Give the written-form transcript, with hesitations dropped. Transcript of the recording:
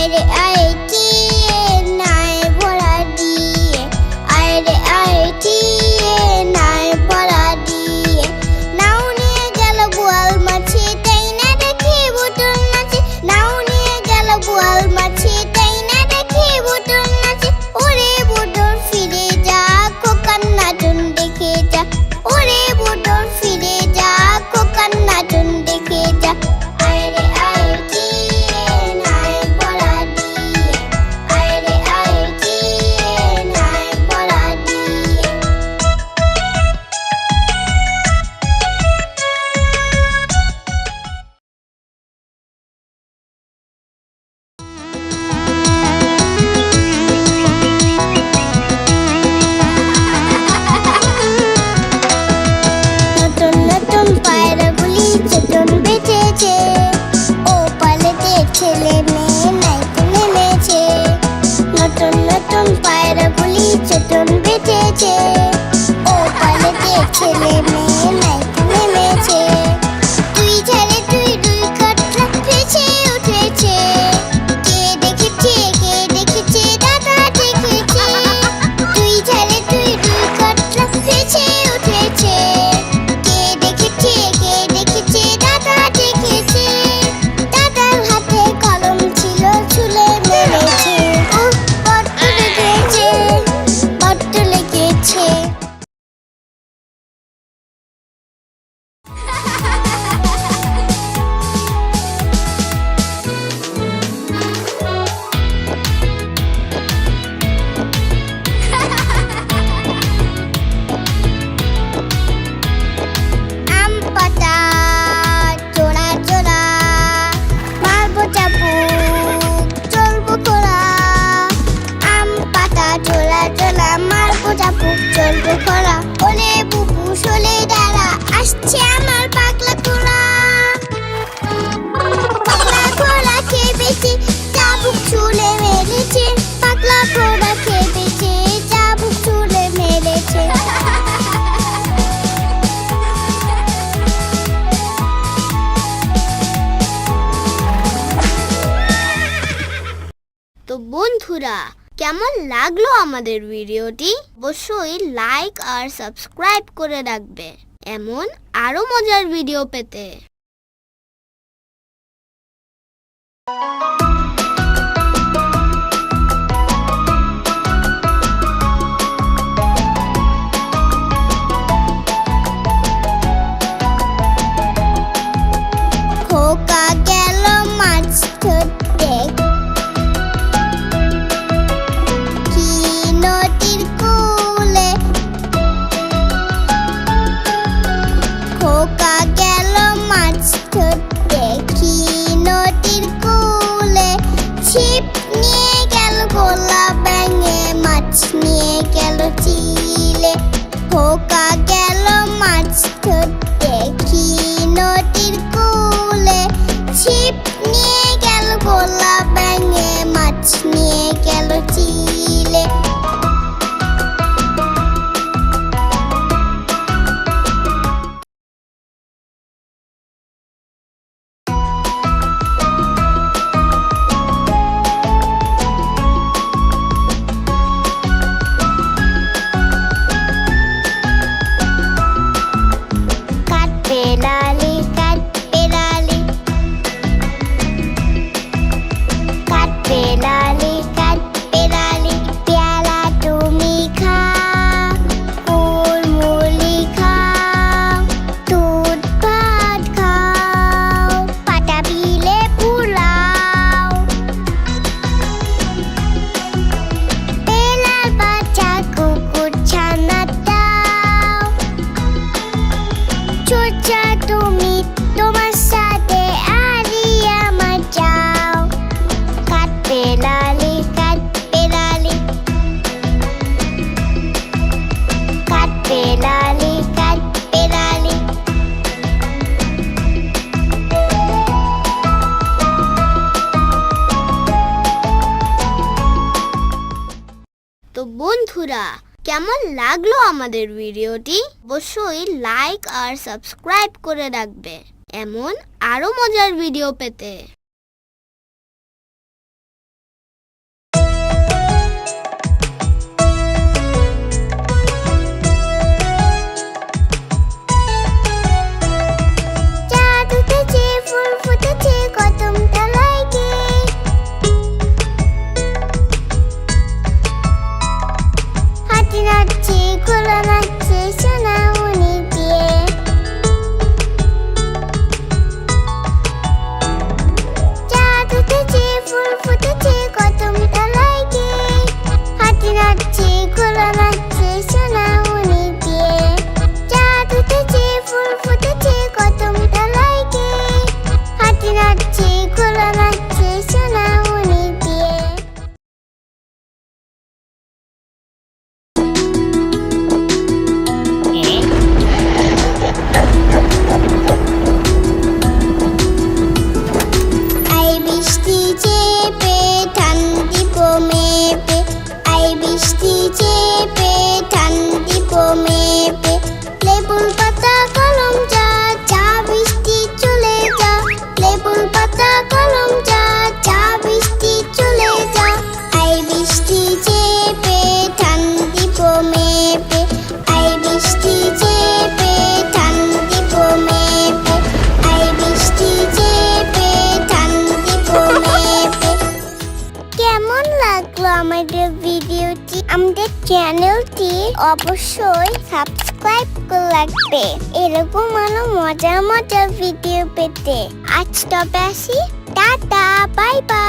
আয়রে আয় টিয়ে নাই ভরা দিয়ে, আয়রে আয় টিয়ে নাই ভরা দিয়ে। নাও নিয়ে গেল বোয়াল মাছি তাই না দেখি বুটুল নাচে, নাও নিয়ে গেল বোয়াল মাছি তাই না দেখি বুটুল নাচে। ওরে বুটুল ফিরে যা খোকার নাচন দেখে যা, ওরে বুটুল ফিরে যা খোকার নাচন দেখে যা। আয়রে আয় টিয়ে নাই ভরা দিয়ে, আয়রে আয় টিয়ে নাই ভরা দিয়ে। নতুন নতুন পায়রাগুলি চটন বেঁচেছে, ও পালেতে ছেলে মেয়ে নাইতে নেমেছে। নতুন নতুন পায়রাগুলি চটন বেঁচেছে, ও পালেতে ছেলে মেয়ে নাইতে নেমেছে। তুই ঝালে তুই দুই কাটলা ভেসে উঠেছে, কে দেখেছে দাদা দেখেছে। তুই ঝালে তুই দুই কাটলা ভেসে উঠেছে, কে দেখেছে দাদা দেখেছে। দাদার হাতে কলম ছিল ছুলে মেরেছে, বড্ড লেগেছে বড্ড লেগেছে। আম পাতা চোরা চোরা, মারবো চাবুক চলবো খোলা। আম পাতা চোরা চোরা, মারবো চাবুক চলবো খোলা। ওলে বুবু শোলে দাঁড়া, আসছে আমার পাগলা খোলা। পাগলা খোলা খেয়েছে চাবুক ছুলে মেরেছে, পাগলা খোলা খেয়েছে চাবুক ছুলে মেরেছে। তো বন্ধুরা, কেমন লাগলো আমাদের ভিডিওটি? অবশ্যই লাইক আর সাবস্ক্রাইব করে রাখবে এমন আরো মজার ভিডিও পেতে। খোকা গেল মাছ ধরতে, কি নদীর কূলে। খোকা গেল মাছ ধরতে, কি নদীর কূলে। ছিপ নিয়ে গেল গোলা ব্যাঙে, মাছ নিয়ে গেল চিলে। খোকা গেল মাছ ধরতে, কি নদীর কূলে। ছিপ নিয়ে গেল গোলা ব্যাঙে, মাছ নিয়ে গেল চিলে। কাটবে লালি কাটবে লালি, কাটবে লালি কাটবে লালি। পেয়ালা তুমি খাও, কুলমুলি খাও, দুধ ভাত খাও, পাটা বিলে পোলাও। বেলার বাচ্চা কুকুর ছানা দাও, চোরচা তুমি তোমার সাথে আরি আমার যাও। কাটবে লালি কাটবে লালি, কাটবে লালি কাটবে লালি। তো বন্ধুরা, কেমন লাগলো আমাদের ভিডিওটি? অবশ্যই লাইক আর সাবস্ক্রাইব করে রাখবে এমন আরো মজার ভিডিও পেতে। বৃষ্টি চেপে ঠান দিব মেপে আই বৃষ্টি চেপে ঠান দিব মেপে লেবুর পাতা কলম যা চা বৃষ্টি চলে যা লেবুর পাতা কলম যা চা বৃষ্টি চলে যা আই বৃষ্টি চেপে ঠান দিব মেপে আই বৃষ্টি চেপে ঠান দিব মেপে আই বৃষ্টি চেপে ঠান দিব মেপে কেমন লাগলো আমাদের ভিডিওটি আমাদের চ্যানেলটি অবশ্যই সাবস্ক্রাইব করে রাখবে এরকম আরো মজার মজার ভিডিও পেতে আজ তবে আসি টাটা বাই বাই